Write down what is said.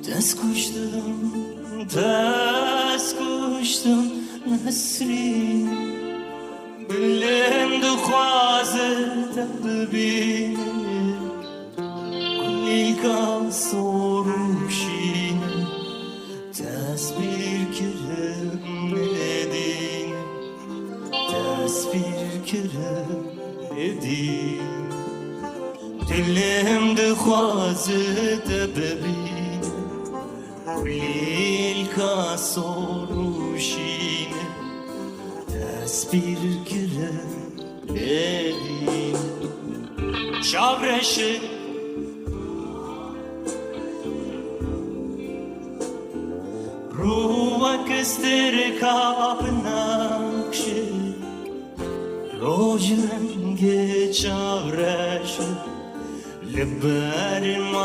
دست کشتم نسری بلند خوازه ببینه نیلکا سروشینه تصویر کرم ندینه تصویر کرم ندینه دلم دخوازه ببینه نیلکا سروشینه تصویر کرم ندینه شابرشه روح کستر کاب نقشه روج رنگ چارش لبر ما